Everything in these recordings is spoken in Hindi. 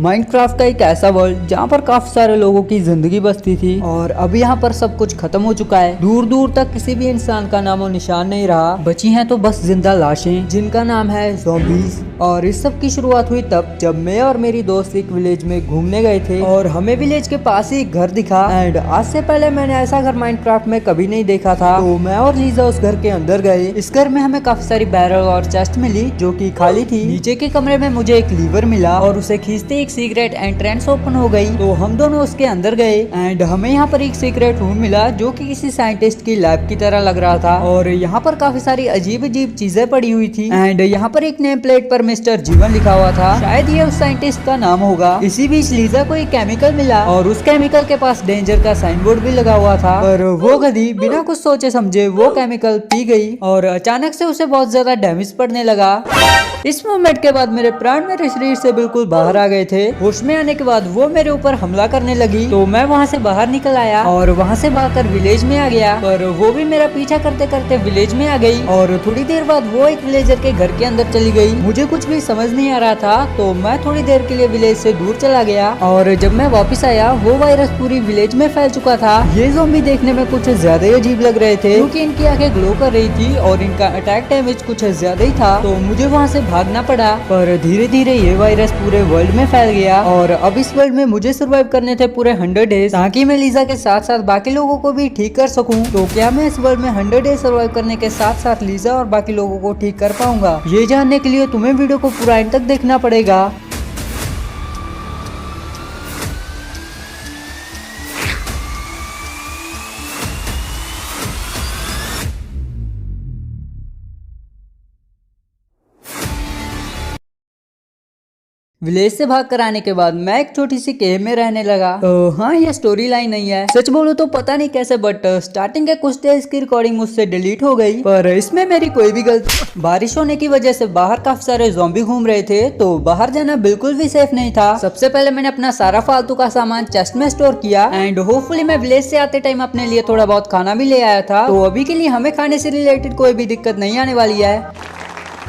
माइनक्राफ्ट का एक ऐसा वर्ल्ड जहाँ पर काफी सारे लोगों की जिंदगी बसती थी और अब यहाँ पर सब कुछ खत्म हो चुका है। दूर दूर तक किसी भी इंसान का नामो निशान नहीं रहा। बची हैं तो बस जिंदा लाशें जिनका नाम है ज़ॉम्बीज़। और इस सब की शुरुआत हुई तब जब मैं और मेरी दोस्त एक विलेज में घूमने गए थे और हमें विलेज के पास ही एक घर दिखा। एंड आज से पहले मैंने ऐसा घर माइनक्राफ्ट में कभी नहीं देखा था। तो मैं और लीजा उस घर के अंदर गए। इस घर में हमें काफी सारी बैरल और चेस्ट मिली जो कि खाली थी। नीचे के कमरे में मुझे एक लीवर मिला और उसे खींचते एक सीक्रेट एंट्रेंस ओपन हो गई। तो हम दोनों उसके अंदर गए एंड हमें यहाँ पर एक सीक्रेट रूम मिला जो कि किसी साइंटिस्ट की लैब की तरह लग रहा था। और यहाँ पर काफी सारी अजीब अजीब चीजें पड़ी हुई थी। एंड यहाँ पर एक नेम प्लेट पर मिस्टर जीवन लिखा हुआ था। शायद ये उस साइंटिस्ट का नाम होगा। इसी बीच लीजा को एक केमिकल मिला और उस केमिकल के पास डेंजर का साइन बोर्ड भी लगा हुआ था। पर वो गधी बिना कुछ सोचे समझे वो केमिकल पी गई और अचानक से उसे बहुत ज्यादा डैमेज पड़ने लगा। इस मोमेंट के बाद मेरे प्राण मेरे शरीर से बिल्कुल बाहर आ गए थे। होश में आने के बाद वो मेरे ऊपर हमला करने लगी। तो मैं वहाँ से बाहर निकल आया और वहाँ से भागकर विलेज में आ गया। पर वो भी मेरा पीछा करते करते विलेज में आ गई और थोड़ी देर बाद वो एक विलेजर के घर के अंदर चली गई। मुझे कुछ भी समझ नहीं आ रहा था तो मैं थोड़ी देर के लिए विलेज से दूर चला गया। और जब मैं वापस आया वो वायरस पूरी विलेज में फैल चुका था। ये ज़ॉम्बी देखने में कुछ ज्यादा ही अजीब लग रहे थे क्योंकि इनकी आंखें ग्लो कर रही थी और इनका अटैक डैमेज कुछ ज्यादा ही था। तो मुझे वहाँ से भागना पड़ा। पर धीरे धीरे ये वायरस पूरे वर्ल्ड में फैल गया और अब इस वर्ल्ड में मुझे सरवाइव करने थे पूरे 100 डेज ताकि मैं लीजा के साथ साथ बाकी लोगों को भी ठीक कर सकूं। तो क्या मैं इस वर्ल्ड में 100 डेज सरवाइव करने के साथ साथ लीजा और बाकी लोगों को ठीक कर पाऊंगा? ये जानने के लिए तुम्हें वीडियो को पूरा एंड तक देखना पड़ेगा। विलेज से भाग कर आने के बाद मैं एक छोटी सी केव में रहने लगा। हाँ, ये स्टोरी लाइन नहीं है। सच बोलूं तो पता नहीं कैसे बट स्टार्टिंग के कुछ डेज की रिकॉर्डिंग मुझसे डिलीट हो गई। पर इसमें मेरी कोई भी गलती। बारिश होने की वजह से बाहर काफी सारे ज़ॉम्बी घूम रहे थे तो बाहर जाना बिल्कुल भी सेफ नहीं था। सबसे पहले मैंने अपना सारा फालतू का सामान चेस्ट में स्टोर किया एंड होपफुली मैं विलेज से आते टाइम अपने लिए थोड़ा बहुत खाना भी ले आया था। तो अभी के लिए हमें खाने से रिलेटेड कोई भी दिक्कत नहीं आने वाली है।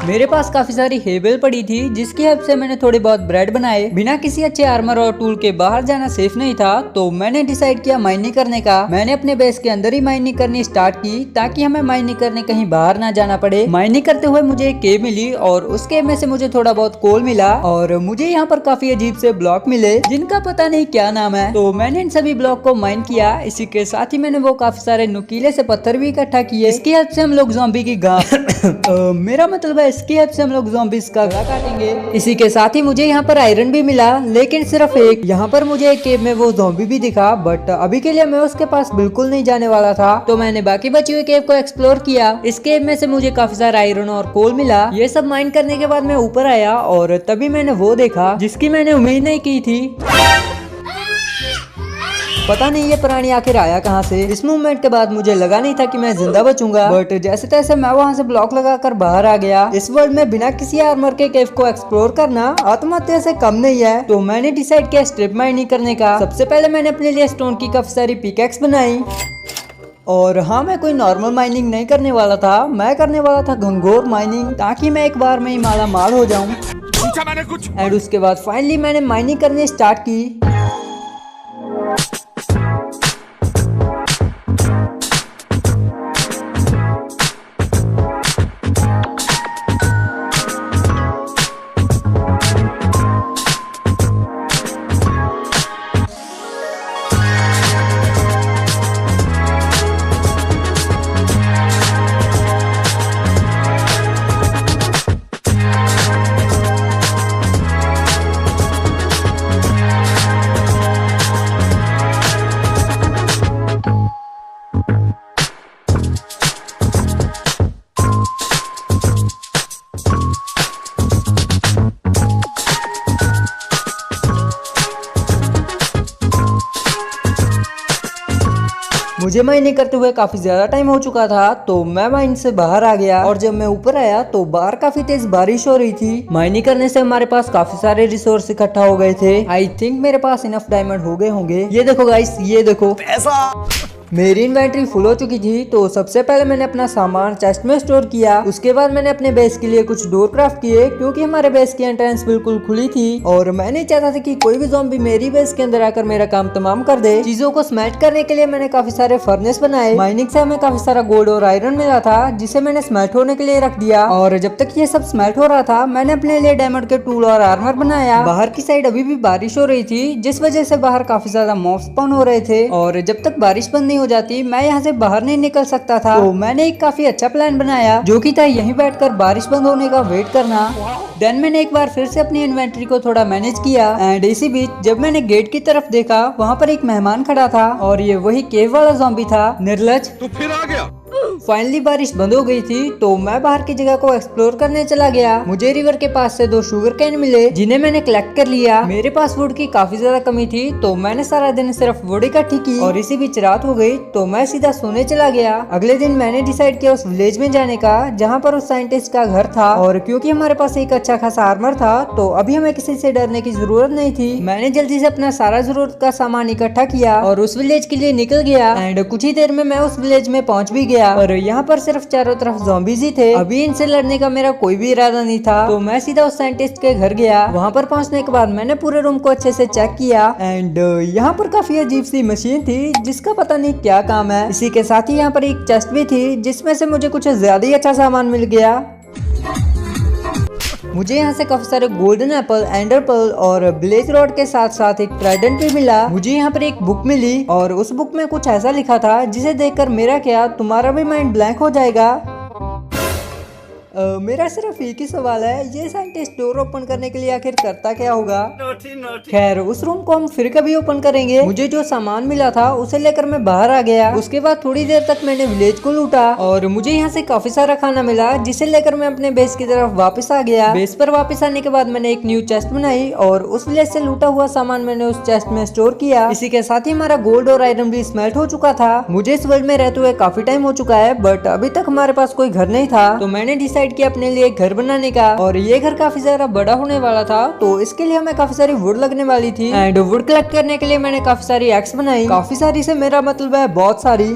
मेरे पास काफी सारी हेबल पड़ी थी जिसकी हेल्प से मैंने थोड़े बहुत ब्रेड बनाए। बिना किसी अच्छे आर्मर और टूल के बाहर जाना सेफ नहीं था तो मैंने डिसाइड किया माइनिंग करने का। मैंने अपने बेस के अंदर ही माइनिंग करनी स्टार्ट की ताकि हमें माइनिंग करने कहीं बाहर ना जाना पड़े। माइनिंग करते हुए मुझे एक केव मिली और उस केव में से मुझे थोड़ा बहुत कोल मिला और मुझे यहाँ पर काफी अजीब से ब्लॉक मिले जिनका पता नहीं क्या नाम है। तो मैंने इन सभी ब्लॉक को माइन किया। इसी के साथ ही मैंने वो काफी सारे नुकीले से पत्थर भी इकट्ठा किए। इसकी हेल्प से हम लोग ज़ॉम्बी की मेरा मतलब है इसकी हेल्प से हम लोग ज़ॉम्बीज़ का गला काटेंगे। इसी के साथ ही मुझे यहाँ पर आयरन भी मिला लेकिन सिर्फ एक। यहाँ पर मुझे एक केव में वो ज़ॉम्बी भी दिखा बट अभी के लिए मैं उसके पास बिल्कुल नहीं जाने वाला था। तो मैंने बाकी बची हुई केव को एक्सप्लोर किया। इस केव में से मुझे काफी सारा आयरन और कोल मिला। ये सब माइन करने के बाद मैं ऊपर आया और तभी मैंने वो देखा जिसकी मैंने उम्मीद नहीं की थी। पता नहीं ये प्राणी आखिर आया कहाँ से। इस मूवमेंट के बाद मुझे लगा नहीं था कि मैं जिंदा बचूंगा बट जैसे तैसे मैं वहाँ से ब्लॉक लगाकर बाहर आ गया। इस वर्ल्ड में बिना किसी आर्मर के केव को एक्सप्लोर करना आत्महत्या से कम नहीं है। तो मैंने डिसाइड किया स्ट्रिप माइनिंग करने का। सबसे पहले मैंने अपने लिए स्टोन की काफी सारी पिकैक्स बनाई। और हाँ, मैं कोई नॉर्मल माइनिंग नहीं करने वाला था। मैं करने वाला था घंघोर माइनिंग ताकि मैं एक बार में ही माला माल हो जाऊं। एंड उसके बाद फाइनली मैंने माइनिंग करनी स्टार्ट की। मुझे माइनिंग करते हुए काफी ज्यादा टाइम हो चुका था तो मैं माइन से बाहर आ गया। और जब मैं ऊपर आया तो बाहर काफी तेज बारिश हो रही थी। माइनिंग करने से हमारे पास काफी सारे रिसोर्स इकट्ठा हो गए थे। आई थिंक मेरे पास इनफ डायमंड हो गए होंगे। ये देखो गाइस, ये देखो पैसा। मेरी इन्वेंट्री फुल हो चुकी थी, तो सबसे पहले मैंने अपना सामान चेस्ट में स्टोर किया। उसके बाद मैंने अपने बेस के लिए कुछ डोर क्राफ्ट किए, क्योंकि हमारे बेस की एंट्रेंस बिल्कुल खुली थी और मैं नहीं चाहता था कि कोई भी ज़ॉम्बी मेरी बेस के अंदर आकर मेरा काम तमाम कर दे। चीजों को स्मेल्ट करने के लिए मैंने काफी सारे फर्नेस बनाए। माइनिंग से हमें काफी सारा गोल्ड और आयरन मिला था, जिसे मैंने स्मेल्ट होने के लिए रख दिया। और जब तक ये सब स्मेल्ट हो रहा था, मैंने अपने लिए डायमंड के टूल और आर्मर बनाया। बाहर की साइड अभी भी बारिश हो रही थी, जिस वजह से बाहर काफी ज्यादा मॉब्स स्पॉन हो रहे थे और जब तक बारिश बंद नहीं हो जाती मैं यहाँ से बाहर नहीं निकल सकता था। तो मैंने एक काफी अच्छा प्लान बनाया, जो कि था यहीं बैठकर बारिश बंद होने का वेट करना। देन मैंने एक बार फिर से अपनी इन्वेंट्री को थोड़ा मैनेज किया एंड इसी बीच जब मैंने गेट की तरफ देखा, वहाँ पर एक मेहमान खड़ा था और ये वही केव वाला ज़ॉम्बी था। निर्लज, तो फिर आ गया। फाइनली बारिश बंद हो गई थी, तो मैं बाहर की जगह को एक्सप्लोर करने चला गया। मुझे रिवर के पास से 2 शुगर कैन मिले, जिन्हें मैंने कलेक्ट कर लिया। मेरे पास वुड की काफी ज्यादा कमी थी, तो मैंने सारा दिन सिर्फ वुड इकट्ठी की और इसी बीच रात हो गई, तो मैं सीधा सोने चला गया। अगले दिन मैंने डिसाइड किया उस विलेज में जाने का, जहाँ पर उस साइंटिस्ट का घर था। और क्योंकि हमारे पास एक अच्छा खासा आर्मर था, तो अभी हमें किसी से डरने की जरूरत नहीं थी। मैंने जल्दी से अपना सारा जरूरत का सामान इकट्ठा किया और उस विलेज के लिए निकल गया। एंड कुछ ही देर में मैं उस विलेज में पहुंच भी गया और यहाँ पर सिर्फ चारों तरफ ज़ॉम्बीज ही थे। अभी इनसे लड़ने का मेरा कोई भी इरादा नहीं था, तो मैं सीधा उस साइंटिस्ट के घर गया। वहाँ पर पहुँचने के बाद मैंने पूरे रूम को अच्छे से चेक किया एंड यहाँ पर काफी अजीब सी मशीन थी, जिसका पता नहीं क्या काम है। इसी के साथ ही यहाँ पर एक चेस्ट भी थी, जिसमें से मुझे कुछ ज्यादा ही अच्छा सामान मिल गया। मुझे यहाँ से काफी सारे गोल्डन एप्पल, एंडर पर्ल और ब्लेज रॉड के साथ साथ एक ट्राइडेंट भी मिला। मुझे यहाँ पर एक बुक मिली और उस बुक में कुछ ऐसा लिखा था, जिसे देखकर मेरा क्या तुम्हारा भी माइंड ब्लैंक हो जाएगा। मेरा सिर्फ एक ही सवाल है, ये साइंटिस्ट डोर ओपन करने के लिए आखिर करता क्या होगा? खैर, उस रूम को हम फिर कभी ओपन करेंगे। मुझे जो सामान मिला था उसे लेकर मैं बाहर आ गया। उसके बाद थोड़ी देर तक मैंने विलेज को लूटा और मुझे यहाँ से काफी सारा खाना मिला, जिसे लेकर मैं अपने बेस की तरफ वापस आ गया। बेस पर वापस आने के बाद मैंने एक न्यू चेस्ट बनाई और उस विलेज से लूटा हुआ सामान मैंने उस चेस्ट में स्टोर किया। इसी के साथ ही हमारा गोल्ड और आयरन भी स्मेल्ट हो चुका था। मुझे इस वर्ल्ड में रहते हुए काफी टाइम हो चुका है, बट अभी तक हमारे पास कोई घर नहीं था, तो मैंने डिसाइड किया अपने लिए एक घर बनाने का। और ये घर काफी ज्यादा बड़ा होने वाला था, तो इसके लिए हमें काफी सारी वुड लगने वाली थी एंड वुड कलेक्ट करने के लिए मैंने काफी सारी एक्स बनाई। काफी सारी से मेरा मतलब है बहुत सारी।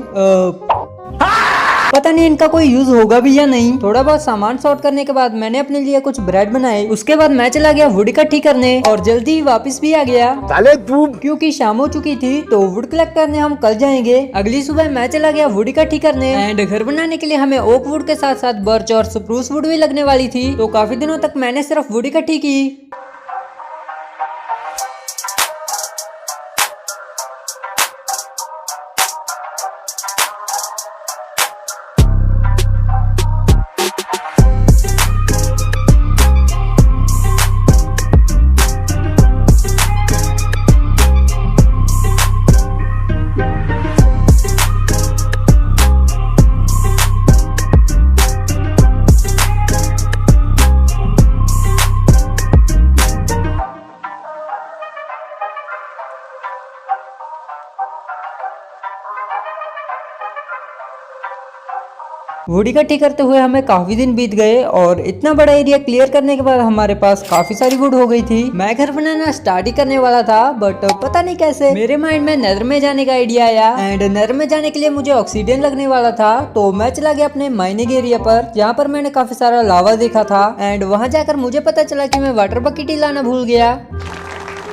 पता नहीं इनका कोई यूज होगा भी या नहीं। थोड़ा बहुत सामान सॉर्ट करने के बाद मैंने अपने लिए कुछ ब्रेड बनाए। उसके बाद मैं चला गया वुड इकट्ठी करने और जल्दी ही वापस भी आ गया। क्योंकि शाम हो चुकी थी, तो वुड कलेक्ट करने हम कल जाएंगे। अगली सुबह मैं चला गया वुड इकट्ठी करने एंड घर बनाने के लिए हमें ओक वुड के साथ साथ बर्च और स्प्रूस वुड भी लगने वाली थी। तो काफी दिनों तक मैंने सिर्फ वुड इकट्ठी की। वुड इकट्ठी करते हुए हमें काफी दिन बीत गए और इतना बड़ा एरिया क्लियर करने के बाद हमारे पास काफी सारी वुड हो गई थी। मैं घर बनाना स्टार्ट ही करने वाला था, बट पता नहीं कैसे मेरे माइंड में नेदर में जाने का आइडिया आया एंड नेदर में जाने के लिए मुझे ऑक्सीजन लगने वाला था। तो मैं चला गया अपने माइनिंग एरिया पर, जहाँ पर मैंने काफी सारा लावा देखा था एंड वहाँ जाकर मुझे पता चला कि मैं वाटर बकेट ही लाना भूल गया।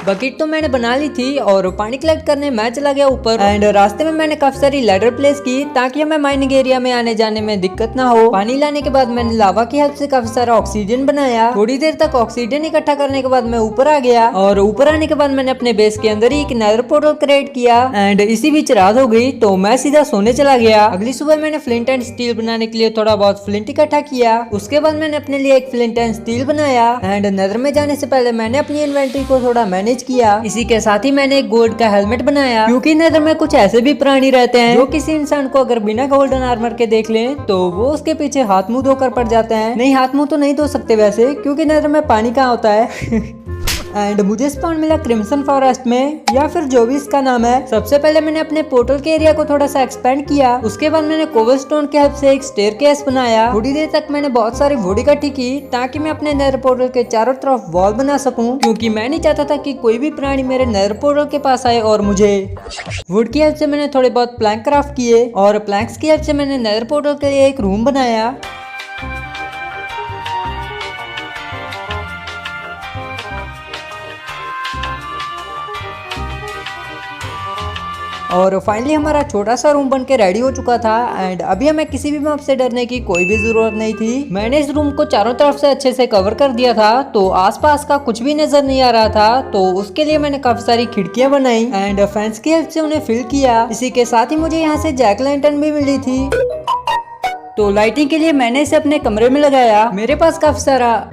बकेट तो मैंने बना ली थी और पानी कलेक्ट करने मैं चला गया ऊपर एंड रास्ते में मैंने काफी सारी लैडर प्लेस की, ताकि हमें माइनिंग एरिया में आने जाने में दिक्कत ना हो। पानी लाने के बाद मैंने लावा की हेल्प से काफी सारा ऑक्सीजन बनाया। थोड़ी देर तक ऑक्सीजन इकट्ठा करने के बाद मैं ऊपर आ गया और ऊपर आने के बाद मैंने अपने बेस के अंदर ही एक नेदर पोर्टल क्रिएट किया एंड इसी बीच रात हो गई, तो मैं सीधा सोने चला गया। अगली सुबह मैंने फ्लिंट एंड स्टील बनाने के लिए थोड़ा बहुत फ्लिंट इकट्ठा किया। उसके बाद मैंने अपने लिए एक फ्लिंट एंड स्टील बनाया एंड नेदर में जाने से पहले मैंने अपनी इन्वेंटरी को थोड़ा मैनेज किया। इसी के साथ ही मैंने एक गोल्ड का हेलमेट बनाया, क्योंकि नेदर में कुछ ऐसे भी प्राणी रहते हैं जो किसी इंसान को अगर बिना गोल्डन आर्मर के देख लें तो वो उसके पीछे हाथ मुंह धोकर पड़ जाते हैं। नहीं, हाथ मुंह तो नहीं धो सकते वैसे, क्योंकि नेदर में पानी कहाँ होता है। एंड मुझे स्पॉन मिला क्रिम्सन फॉरेस्ट में, या फिर जो भी इसका नाम है। सबसे पहले मैंने अपने पोर्टल के एरिया को थोड़ा सा एक्सपेंड किया। उसके बाद मैंने कोबलस्टोन की हेल्प से एक स्टेयरकेस बनाया। थोड़ी देर तक मैंने बहुत सारी वुड इकट्ठी की ताकि मैं अपने नेदर पोर्टल के चारों तरफ वॉल बना सकूं, क्योंकि मैं नहीं चाहता था कि कोई भी प्राणी मेरे नेदर पोर्टल के पास आए और मुझे। वुड की हेल्प से मैंने थोड़े बहुत प्लैंक क्राफ्ट किए और प्लैंक्स की हेल्प से मैंने नेदर पोर्टल के लिए एक रूम बनाया। और फाइनली हमारा छोटा सा रूम बन के रेडी हो चुका था। एंड अभी हमें किसी भी मॉब से डरने की कोई भी जरूरत नहीं थी। मैंने इस रूम को चारों तरफ से अच्छे से कवर कर दिया था, तो आसपास का कुछ भी नजर नहीं आ रहा था। तो उसके लिए मैंने काफी सारी खिड़कियां बनाई एंड फैंस की हेल्प से उन्हें फिल किया। इसी के साथ ही मुझे यहाँ से जैक लैंटर्न भी मिली थी, तो लाइटिंग के लिए मैंने इसे अपने कमरे में लगाया। मेरे पास काफी सारा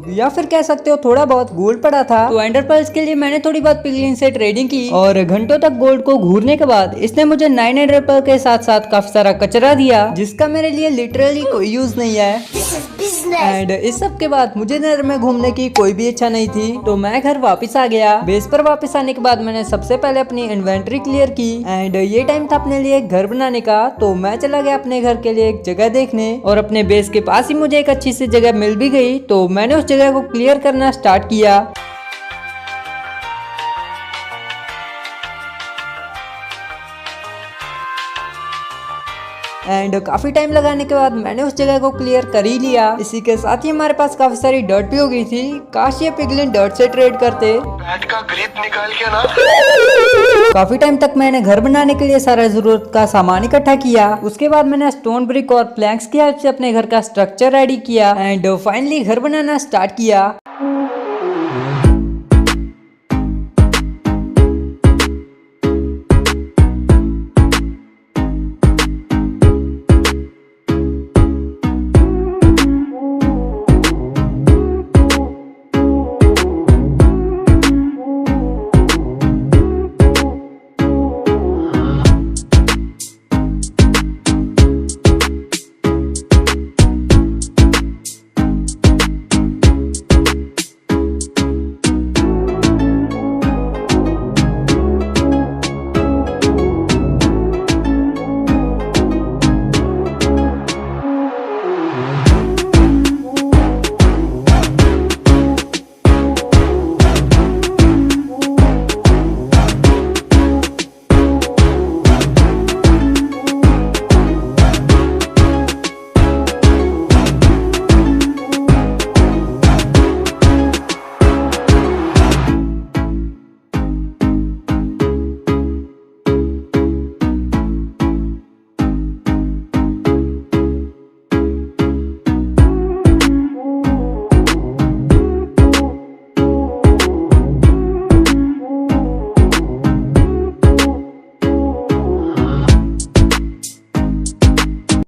या फिर कह सकते हो थोड़ा बहुत गोल्ड पड़ा था, तो एंडर पर्ल्स के लिए मैंने थोड़ी बहुत पिगलिन से ट्रेडिंग की। और घंटों तक गोल्ड को घूरने के बाद इसने मुझे 9 एंडर पर्ल के साथ साथ काफी सारा कचरा दिया, जिसका मेरे लिए लिटरली कोई यूज नहीं है। एंड इस सब के बाद मुझे नेदर में घूमने की कोई भी इच्छा नहीं थी, तो मैं घर वापस आ गया। बेस पर वापस आने के बाद मैंने सबसे पहले अपनी इन्वेंट्री क्लियर की। एंड ये टाइम था अपने लिए एक घर बनाने का, तो मैं चला गया अपने घर के लिए एक जगह देखने। और अपने बेस के पास ही मुझे एक अच्छी सी जगह मिल भी गई, तो मैंने उस जगह को क्लियर करना स्टार्ट किया। एंड काफी टाइम लगाने के बाद मैंने उस जगह को क्लियर कर ही लिया। इसी के साथ ही हमारे पास काफी सारी डर्ट भी हो गई थी। काश ये पिगलिन डर्ट से ट्रेड करते। बैट का ग्रिप निकाल के ना। काफी टाइम तक मैंने घर बनाने के लिए सारा जरूरत का सामान इकट्ठा किया। उसके बाद मैंने स्टोन ब्रिक और प्लैंक्स की हेल्प से अपने घर का स्ट्रक्चर रेडी किया एंड फाइनली घर बनाना स्टार्ट किया।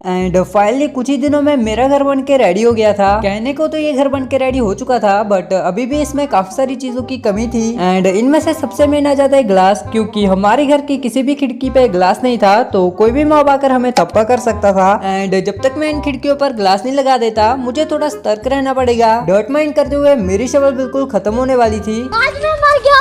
एंड फाइनली कुछ ही दिनों में मेरा घर बन के रेडी हो गया था। कहने को तो ये घर बन के रेडी हो चुका था, बट अभी भी इसमें काफी सारी चीजों की कमी थी। एंड इनमें से सबसे मेन आ जाता है ग्लास, क्योंकि हमारे घर की किसी भी खिड़की पे ग्लास नहीं था, तो कोई भी मॉब आकर हमें थप्पा कर सकता था। एंड जब तक मैं इन खिड़कियों पर ग्लास नहीं लगा देता, मुझे थोड़ा सतर्क रहना पड़ेगा। डर्ट माइंड करते हुए मेरी शवल बिल्कुल खत्म होने वाली थी।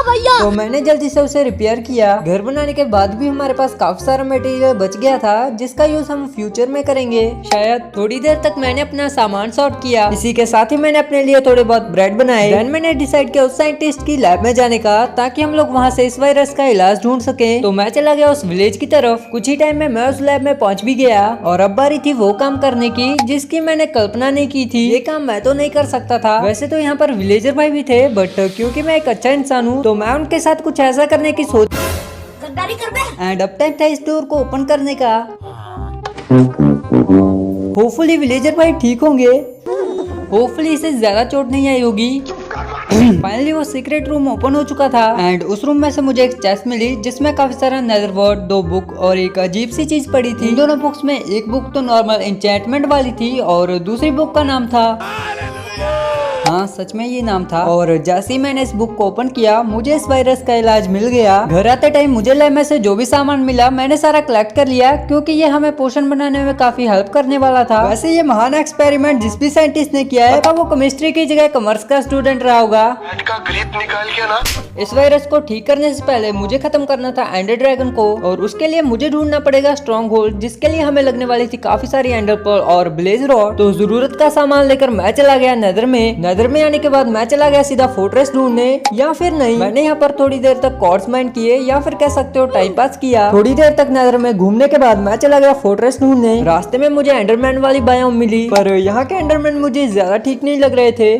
भैया तो मैंने जल्दी से उसे रिपेयर किया। घर बनाने के बाद भी हमारे पास काफी सारा मटेरियल बच गया था, जिसका यूज हम फ्यूचर में करेंगे शायद। थोड़ी देर तक मैंने अपना सामान सॉर्ट किया। इसी के साथ ही मैंने अपने लिए थोड़े बहुत ब्रेड बनाए। देन मैंने डिसाइड किया उस साइंटिस्ट की लैब में जाने का, ताकि हम लोग वहाँ से इस वायरस का इलाज ढूंढ सके। तो मैं चला गया उस विलेज की तरफ। कुछ ही टाइम में मैं उस लैब में पहुंच भी गया और अब बारी थी वो काम करने की जिसकी मैंने कल्पना नहीं की थी। ये काम मैं तो नहीं कर सकता था। वैसे तो यहाँ पर विलेजर भाई भी थे, बट क्योंकि मैं एक अच्छा इंसान हूँ, तो मैं उनके साथ कुछ ऐसा करने की सोच। एंड अब टाइम था इस डोर को ओपन करने का। होपफुली विलेजर भाई ठीक होंगे। होपफुली इसे ज्यादा चोट नहीं आई होगी। फाइनली वो सीक्रेट रूम ओपन हो चुका था एंड उस रूम में से मुझे एक चेस्ट मिली, जिसमें काफी सारा नेदरवॉर्ड, 2 बुक और एक अजीब सी चीज पड़ी थी। इन दोनों बुक्स में एक बुक तो नॉर्मल एन्चेंटमेंट वाली थी और दूसरी बुक का नाम था, हाँ सच में ये नाम था। और जैसे ही मैंने इस बुक को ओपन किया मुझे इस वायरस का इलाज मिल गया। घर आते टाइम मुझे लैब में से जो भी सामान मिला मैंने सारा कलेक्ट कर लिया, क्योंकि ये हमें पोशन बनाने में काफी हेल्प करने वाला था। वैसे ये महान एक्सपेरिमेंट जिस भी साइंटिस्ट ने किया है पता वो केमिस्ट्री की जगह कॉमर्स का स्टूडेंट रहा होगा। पेट का ग्रिप निकाल के ना। इस वायरस को ठीक करने से पहले मुझे खत्म करना था एंडर ड्रैगन को, और उसके लिए मुझे ढूंढना पड़ेगा स्ट्रॉन्ग होल्ड, जिसके लिए हमें लगने वाली थी काफी सारी एंडर पर्ल और ब्लेज रॉड। तो जरूरत का सामान लेकर मैं चला गया नेदर में। नेदर में आने के बाद मैं चला गया सीधा फोर्ट्रेस ढूंढने, या फिर नहीं मैंने यहाँ पर थोड़ी देर तक कॉर्ड्स माइंड किए, या फिर कह सकते हो टाइम पास किया। थोड़ी देर तक नेदर में घूमने के बाद मैं चला गया फोर्ट्रेस ढूंढने। रास्ते में मुझे एंडरमैन वाली बायोम मिली, पर यहाँ के एंडरमैन मुझे ज्यादा ठीक नहीं लग रहे थे।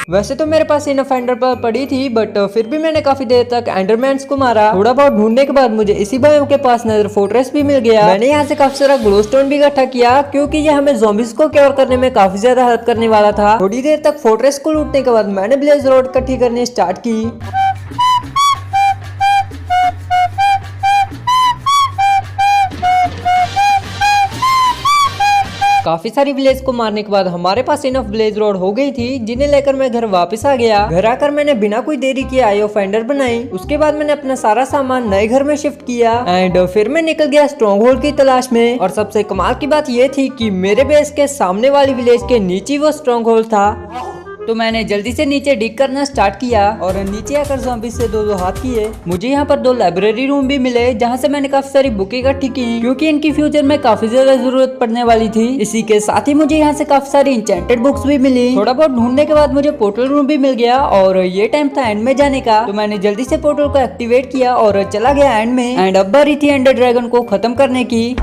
वैसे तो मेरे पास इनफ एंडर पर्ल पड़ी थी, बट फिर भी मैंने काफी देर तक एंडरमैन्स को मारा। थोड़ा बहुत ढूंढने के बाद मुझे इसी बायोम के पास नेदर फोर्ट्रेस भी मिल गया। मैंने यहाँ से काफी सारा ग्लोस्टोन भी इकट्ठा किया, क्योंकि ये हमें ज़ॉम्बीज को क्योर करने में काफी ज्यादा हेल्प करने वाला था। थोड़ी देर तक फोर्ट्रेस को लूटने के बाद मैंने ब्लेज रॉड इकट्ठी करनी स्टार्ट की। काफी सारी विलेज को मारने के बाद हमारे पास इनफ ब्लेज रोड हो गई थी, जिन्हें लेकर मैं घर वापस आ गया। घर आकर मैंने बिना कोई देरी किए आई ऑफ एंडर बनाई। उसके बाद मैंने अपना सारा सामान नए घर में शिफ्ट किया एंड फिर मैं निकल गया स्ट्रॉन्ग होल्ड की तलाश में। और सबसे कमाल की बात ये थी कि मेरे बेस के सामने वाली विलेज के नीचे वो स्ट्रॉन्ग होल्ड था। तो मैंने जल्दी से नीचे डिग करना स्टार्ट किया और नीचे आकर ज़ॉम्बीज़ से दो हाथ किए। मुझे यहाँ पर 2 लाइब्रेरी रूम भी मिले, जहाँ से मैंने काफी सारी बुक इकट्ठी की, क्योंकि इनकी फ्यूचर में काफी ज्यादा जरूरत पड़ने वाली थी। इसी के साथ ही मुझे यहाँ से काफी सारी इंचेंटेड बुक्स भी मिली। थोड़ा बहुत ढूंढने के बाद मुझे पोर्टल रूम भी मिल गया और ये टाइम था एंड में जाने का। तो मैंने जल्दी से पोर्टल को एक्टिवेट किया और चला गया एंड में। एंड अब बारी थी एंडर ड्रैगन को खत्म करने की।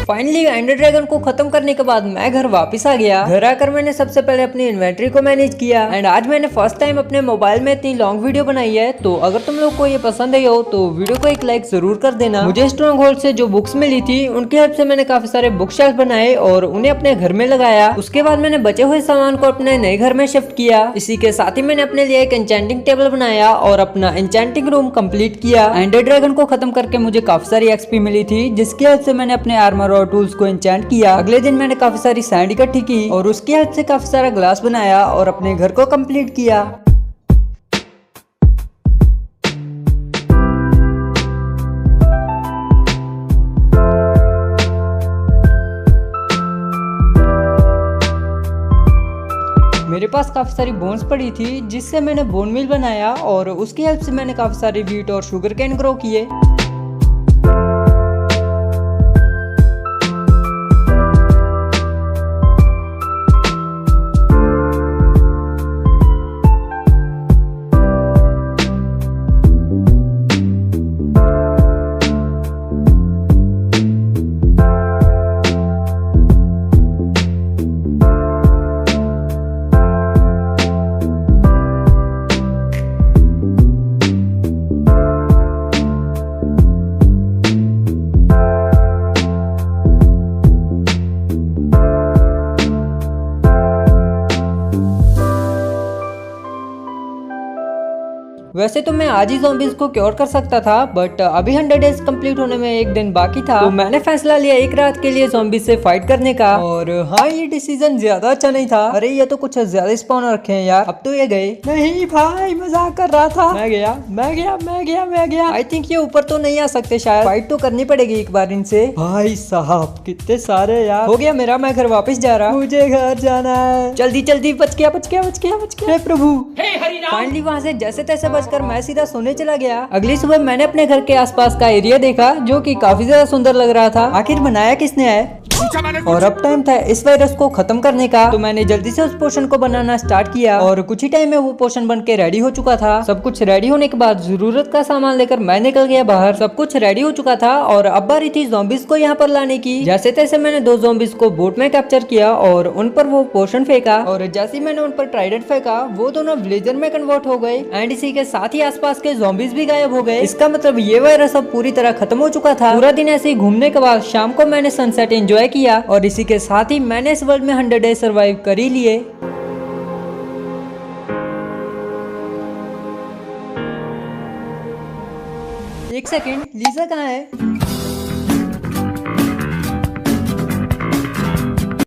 फाइनली एंडर ड्रैगन को खत्म करने के बाद मैं घर वापस आ गया। घर आकर मैंने सबसे पहले अपनी इन्वेंट्री को मैनेज किया एंड आज मैंने फर्स्ट टाइम अपने मोबाइल में इतनी लॉन्ग वीडियो बनाई है। तो अगर तुम लोग को ये पसंद आई हो तो वीडियो को एक लाइक जरूर कर देना। मुझे स्ट्रॉन्ग होल्ड से जो बुक्स मिली थी उनकी हेल्प से मैंने काफी सारे बुक शेल्फ बनाए और उन्हें अपने घर में लगाया। उसके बाद मैंने बचे हुए सामान को अपने नए घर में शिफ्ट किया। इसी के साथ ही मैंने अपने लिए एक एन्चेंटिंग टेबल बनाया और अपना एन्चेंटिंग रूम कंप्लीट किया। एंडर ड्रैगन को खत्म करके मुझे काफी सारी एक्सपी मिली थी, जिसकी हेल्प से मैंने अपने आर्मर और टूल्स को एन्चेंट किया। अगले दिन मैंने काफी सारी सैंड इकट्ठी की और उसकी हेल्प से काफी सारा ग्लास बनाया और अपने घर को कंप्लीट किया। मेरे पास काफी सारी बोन्स पड़ी थी, जिससे मैंने बोन मिल बनाया और उसकी हेल्प से मैंने काफी सारी व्हीट और शुगर कैन ग्रो किए। वैसे तो मैं आज ही ज़ॉम्बीज़ को क्योर कर सकता था, बट अभी 100 डेज कंप्लीट होने में एक दिन बाकी था। तो मैंने फैसला लिया एक रात के लिए ज़ॉम्बीज़ से फाइट करने का। और हाँ, ये डिसीजन ज्यादा अच्छा नहीं था। अरे ये तो कुछ ज्यादा स्पॉन रखे हैं यार। अब तो ये गए। नहीं भाई, मजाक कर रहा था। मैं गया। आई थिंक ये ऊपर तो नहीं आ सकते शायद। फाइट तो करनी पड़ेगी एक बार इनसे। भाई साहब कितने सारे यार। हो गया मेरा, मैं घर वापस जा रहा। मुझे घर जाना है। जल्दी बच गया। हे प्रभु, फाइनली वहाँ से जैसे तैसे बचकर मैं सीधा सोने चला गया। अगली सुबह मैंने अपने घर के आसपास का एरिया देखा, जो कि काफी ज्यादा सुंदर लग रहा था। आखिर बनाया किसने है? और अब टाइम था इस वायरस को खत्म करने का। तो मैंने जल्दी से उस पोशन को बनाना स्टार्ट किया और कुछ ही टाइम में वो पोशन बन के रेडी हो चुका था। सब कुछ रेडी होने के बाद जरूरत का सामान लेकर मैं निकल गया बाहर। सब कुछ रेडी हो चुका था और अब बारी थी ज़ॉम्बीज़ को यहाँ पर लाने की। जैसे तैसे मैंने 2 ज़ॉम्बीज़ को बोट में कैप्चर किया और उन पर वो पोशन फेंका। और जैसे ही मैंने उन पर ट्राइडेंट फेंका, वो दोनों विलेजर में कन्वर्ट हो गए एंड इसी के साथ ही आसपास के ज़ॉम्बीज़ भी गायब हो गए। इसका मतलब ये वायरस अब पूरी तरह खत्म हो चुका था। पूरा दिन ऐसे ही घूमने के बाद शाम को मैंने सनसेट एंजॉय किया और इसी के साथ ही मैंने इस वर्ल्ड में 100 डेज सर्वाइव कर ही लिए। एक सेकेंड, लीजा कहाँ है?